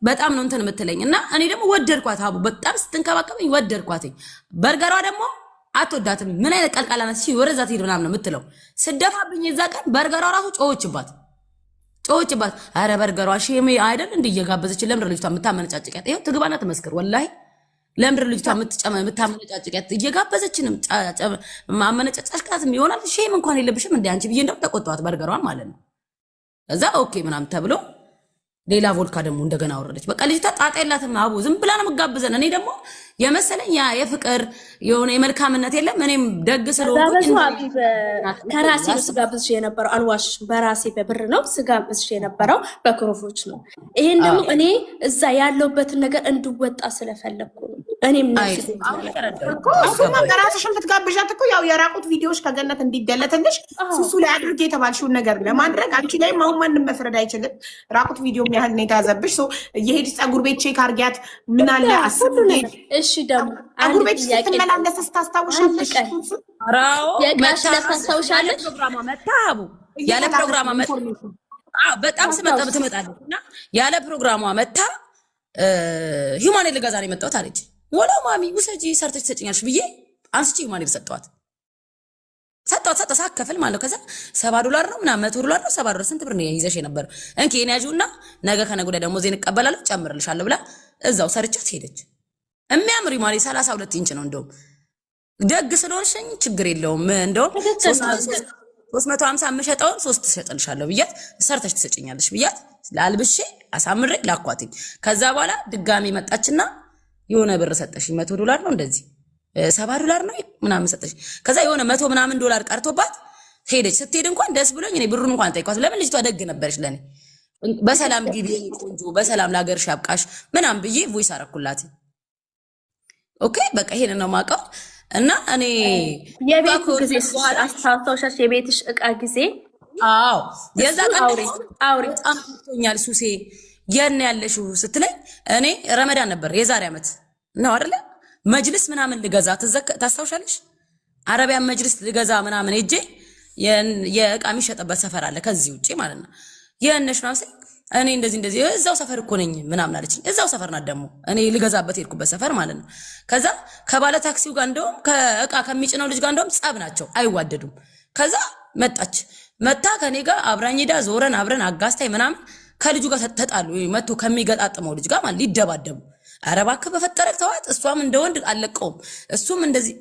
በጣም ነው እንትን የምትለኝ እና እኔ ደግሞ ወደድኳት። አቡ በጣም ስትንከባከበኝ ወደድኳትኝ። በርገሯ ደግሞ አትወዳትም። ምን አይነት ቀልቃላ ናት? ወደዛ ትሄድ ምናምን ነው የምትለው። ስደፋብኝ የዛ ቀን በርገሯ ራሱ ጮኸችባት። አረ በርገሯ ሼሜ አይደል እንደ እየጋበዘችን ለምንድን ነው ልጅቷ የምታመነጫጭቂያት? ይኸው ትግባና ትመስክር። ወላሂ ለምንድን ነው ልጅቷ የምታመነጫጭቂያት? እየጋበዘችንም ማመነጫጫሽቃትም ይሆናል። ሼም እንኳን የለብሽም እንደ አንቺ ብዬ እንደው ተቆጣዋት በርገሯን ማለት ነው። እዛ ኦኬ ምናምን ተብሎ ሌላ ቮልካ ደግሞ እንደገና አወረደች። በቃ ልጅቷ ጣጣ የላትም። አቡ ዝም ብላ ነው የምጋብዘን። እኔ ደግሞ የመሰለኝ ያ የፍቅር የሆነ የመልካምነት የለም። እኔም ደግ ስለሆንኩኝ ከራሴ ነው ስጋብዝሽ የነበረው። አልዋሽ በራሴ በብር ነው ስጋብዝሽ የነበረው፣ በክሮፎች ነው። ይሄን ደግሞ እኔ እዛ ያለውበትን ነገር እንድወጣ ስለፈለኩ ነው። እኔም እሱማ በራስሽን ብትጋብዣት እኮ ያው የራቁት ቪዲዮዎች ከገነት እንዲደለትልሽ ሱሱ ላይ አድርጌ የተባልሽውን ነገር ለማድረግ አንቺ ላይም አሁን ማንም መፍረድ አይችልም። ራቁት ቪዲዮ ያህል ነው የተያዘብሽ። የሄድሽ ፀጉር ቤት ቼክ አርጊያት ምን አለ አስብ። እሺ ደግሞ ፀጉር ቤት ስትመላለስ ታስታውሻለሽ? ታስታውሻለሽ? ያለ ፕሮግራሟ መታ በጣም ስመጣ ትመጣለች እና ያለ ፕሮግራሟ መታ ሂውማን ልገዛ ነው የመጣሁት አለች። ወላ ማሚ ውሰጂ ሰርተሽ ትሰጭኛለሽ ብዬ አንስቼ ሂውማን ሰጠኋት። ሳከፍል ማለት ነው። ከዛ $70 ነው ምናምን $100 ነው $70 ስንት ብር ነው ይዘሽ የነበረው? እንኪ እኔ ያዡና ነገ ከነገ ወዲያ ደግሞ ዜን እቀበላለሁ ጨምርልሻለሁ ብላ እዛው ሰርቻት ሄደች። የሚያምር ሂውማን 32 ኢንች ነው። እንደውም ደግ ስለሆንሽኝ ችግር የለውም እንደውም 350 የምሸጠውን 3 ትሸጥልሻለሁ ብያት ሰርተሽ ትሰጭኛለሽ ብያት ላልብሼ አሳምሬ ላኳትኝ። ከዛ በኋላ ድጋሚ መጣችና የሆነ ብር ሰጠሽኝ $100 ነው እንደዚህ $70 ነው ምናምን ሰጠሽ። ከዛ የሆነ $100 ምናምን ቀርቶባት ሄደች። ስትሄድ እንኳን ደስ ብሎኝ እኔ ብሩን እንኳን ጠይቋት። ለምን ልጅቷ ደግ ነበረች ለኔ። በሰላም ግቢ ቆንጆ፣ በሰላም ለሀገርሽ ያብቃሽ ምናምን ብዬ ቮይስ አረኩላት። ኦኬ በቃ ይሄን ነው የማውቀው። እና እኔ የቤቱ ጊዜ አስታውሻሽ የቤትሽ እቃ ጊዜ አዎ የዛ ቀን አውሪ በጣም ቶኛል ሱሴ የነ ያለሽው ስትለኝ እኔ ረመዳን ነበር የዛሬ ዓመት ነው አይደለ መጅልስ ምናምን ልገዛ ታስታውሻለሽ? አረቢያን መጅልስ ልገዛ ምናምን ሄጄ የእቃ የሚሸጥበት ሰፈር አለ ከዚህ ውጪ ማለት ነው። የነሽ ነው እኔ እንደዚህ እዛው ሰፈር እኮ ነኝ ምናምን አለችኝ። እዛው ሰፈር ናት ደግሞ እኔ ልገዛበት ሄድኩበት ሰፈር ማለት ነው። ከዛ ከባለ ታክሲው ጋር እንደውም ከእቃ ከሚጭነው ልጅ ጋር እንደውም ጸብ ናቸው፣ አይዋደዱም። ከዛ መታ ከኔ ጋር አብራኝ ሄዳ ዞረን አብረን አጋስታይ ምናምን ከልጁ ጋር ተጣሉ። መጥቶ ከሚገጣጥመው ልጅ ጋር ማለት ሊደባደቡ። ኧረ እባክህ በፈጠረክ ተዋት። እሷም እንደ ወንድ አለቀውም እሱም እንደዚህ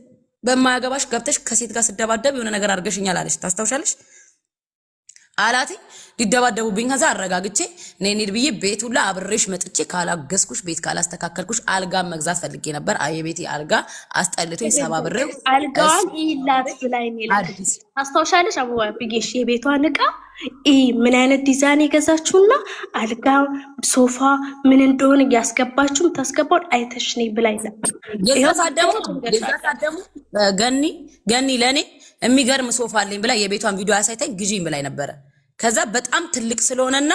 በማያገባሽ ገብተሽ ከሴት ጋር ስደባደብ የሆነ ነገር አድርገሽኛል አለች። ታስታውሻለሽ? አላቴ ሊደባደቡብኝ። ከዛ አረጋግቼ ነይ ብዬ ቤት ሁላ አብሬሽ መጥቼ ካላገዝኩሽ ቤት ካላስተካከልኩሽ አልጋ መግዛት ፈልጌ ነበር። የቤቴ አልጋ አስጠልቶኝ ሰባብሬው አልጋዋን ይላት ብላኝ ነው። ታስታውሻለሽ? አቡዋ ብዬሽ የቤቷን እቃ ምን አይነት ዲዛይን የገዛችሁና አልጋ ሶፋ ምን እንደሆነ ያስገባችሁም ታስገባው አይተሽ ነኝ ብላኝ ነበር። የዛሳደሙ ገኒ ለኔ የሚገርም ሶፋ አለኝ ብላ የቤቷን ቪዲዮ ያሳይተኝ ግዢኝ ብላኝ ነበረ። ከዛ በጣም ትልቅ ስለሆነና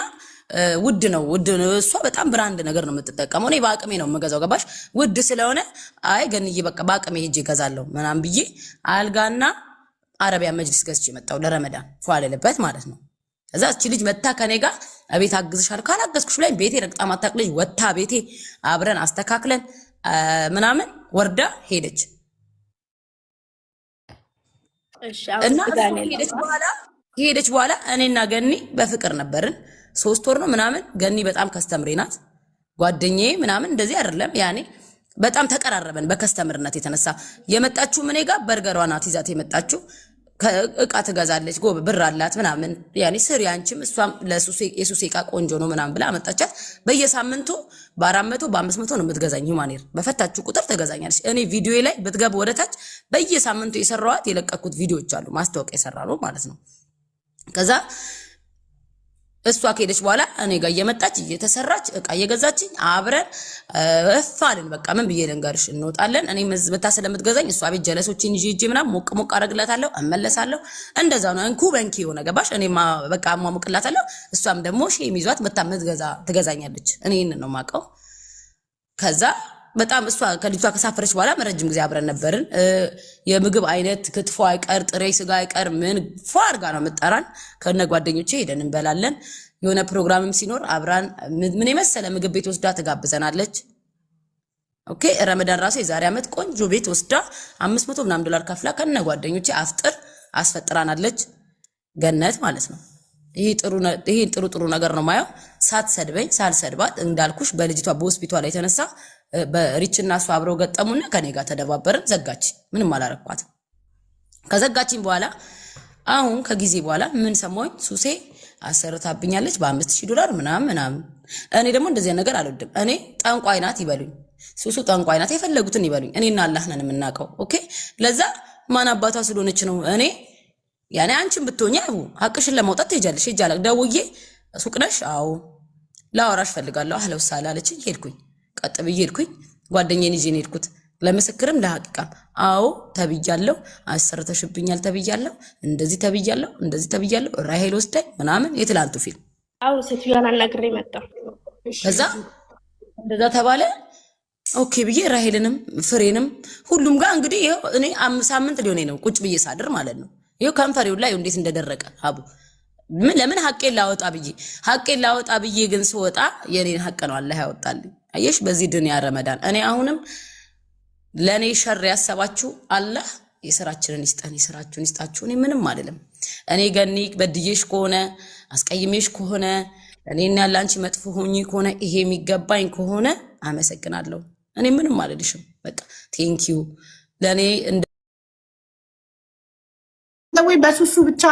ውድ ነው። እሷ በጣም ብራንድ ነገር ነው የምትጠቀመው። እኔ በአቅሜ ነው የምገዛው። ገባሽ? ውድ ስለሆነ አይ ገንዬ በቃ በአቅሜ ሄጄ እገዛለሁ ምናምን ብዬ አልጋና አረቢያ መጅሊስ ገዝቼ መጣሁ ለረመዳን ፏለለበት ማለት ነው። ከዛ እቺ ልጅ መታ ከኔ ጋር አቤት አግዝሻለሁ ካላገዝኩሽ ላይ ቤቴ ረግጣ ማታቅ ልጅ ወታ ቤቴ አብረን አስተካክለን ምናምን ወርዳ ሄደች። እና ሄደች በኋላ እኔና ገኒ በፍቅር ነበርን 3 ወር ነው ምናምን። ገኒ በጣም ከስተምሬ ናት ጓደኛዬ ምናምን እንደዚህ አይደለም ያኔ በጣም ተቀራረበን በከስተምርነት የተነሳ። የመጣችው እኔ ጋር በርገሯ ናት ይዛት የመጣችው። እቃ ትገዛለች ጎብ ብር አላት ምናምን ያኔ ስሪ አንቺም እሷም የሱሴ እቃ ቆንጆ ነው ምናምን ብላ አመጣቻት። በየሳምንቱ በ400 በ500 ነው የምትገዛኝ። ሂውማኔር በፈታችሁ ቁጥር ትገዛኛለች። እኔ ቪዲዮ ላይ ብትገቡ ወደታች በየሳምንቱ የሰራዋት የለቀኩት ቪዲዮዎች አሉ ማስታወቂያ የሰራ ነው ማለት ነው። ከዛ እሷ ከሄደች በኋላ እኔ ጋር እየመጣች እየተሰራች እቃ እየገዛችኝ አብረን እፋልን። በቃ ምን ብዬ ልንገርሽ እንወጣለን። እኔ መዝበታ ስለምትገዛኝ እሷ ቤት ጀለሶችን ይዤ ምናምን ሞቅ አረግላታለሁ እመለሳለሁ። እንደዛ ነው እንኩ በንኪ የሆነ ገባሽ? እኔ በቃ ማሞቅላታለሁ። እሷም ደግሞ ሼም ይዟት መታ ትገዛኛለች። እኔ ይሄንን ነው የማውቀው። ከዛ በጣም እሷ ከልጅቷ ከሳፈረች በኋላ ረጅም ጊዜ አብረን ነበርን። የምግብ አይነት ክትፎ አይቀር ጥሬ ስጋ አይቀር ምን ፏርጋ ነው የምጠራን። ከነ ጓደኞቼ ሄደን እንበላለን። የሆነ ፕሮግራምም ሲኖር አብራን ምን የመሰለ ምግብ ቤት ወስዳ ትጋብዘናለች። ኦኬ ረመዳን ራሱ የዛሬ ዓመት ቆንጆ ቤት ወስዳ 500 ምናምን ዶላር ከፍላ ከነ ጓደኞቼ አፍጥር አስፈጥራናለች። ገነት ማለት ነው። ይሄ ጥሩ ነገር ነው ማየው። ሳትሰድበኝ ሳልሰድባት እንዳልኩሽ በልጅቷ በሆስፒታል ላይ የተነሳ በሪችና እሷ አብረው ገጠሙና ከኔ ጋር ተደባበርን። ዘጋች። ምንም አላረኳትም። ከዘጋችኝ በኋላ አሁን ከጊዜ በኋላ ምን ሰማሁኝ? ሱሴ አሰርታብኛለች በ5000 ዶላር ምናምን። እኔ ደግሞ እንደዚህ ነገር አልወድም። እኔ ጠንቋይ ናት ይበሉኝ፣ ሱሱ ጠንቋይ ናት፣ የፈለጉትን ይበሉኝ። እኔና አላህ ነን የምናውቀው። ኦኬ ለዛ ማን አባቷ ስለሆነች ነው እኔ ያኔ አንቺን ብትሆኛ ሀቅሽን ለማውጣት ትሄጃለሽ። ሄጃለሁ ደውዬ ሱቅ ነሽ? አዎ ላወራሽ ፈልጋለሁ። አህለው ሳላ አለችኝ። ሄድኩኝ። ቀጥ ብዬ ሄድኩኝ። ጓደኛዬን ይዤ ነው ሄድኩት። ለምስክርም ለሐቂቃም አዎ ተብያለሁ። አሰርተሽብኛል ተብያለሁ። እንደዚህ ተብያለሁ። ራሄል ወስዳኝ ምናምን የትላንቱ ፊልም አዎ ሴትዮዋን አናግሬ መጣ። ከዛ እንደዛ ተባለ። ኦኬ ብዬ ራሄልንም ፍሬንም ሁሉም ጋር እንግዲህ ይኸው እኔ 5 ሳምንት ሊሆኔ ነው ቁጭ ብዬ ሳድር ማለት ነው። ይኸው ከንፈሬው ላይ እንዴት እንደደረቀ አቡ ለምን ሐቄን ላወጣ ብዬ ግን ስወጣ የኔን ሐቅ ነው አላህ ያወጣልኝ። አየሽ በዚህ ዱንያ ረመዳን እኔ አሁንም ለኔ ሸር ያሰባችሁ አላህ የሥራችንን ይስጠን፣ የሥራችሁን ይስጣችሁ። እኔ ምንም አይደለም። እኔ ገኒ በድዬሽ ከሆነ አስቀይሜሽ ከሆነ እኔና ያላንቺ መጥፎ ሆኜ ከሆነ ይሄ የሚገባኝ ከሆነ አመሰግናለሁ። እኔ ምንም አልልሽም። በቃ ቴንክ ዩ ለኔ ወይ በሱሱ ብቻ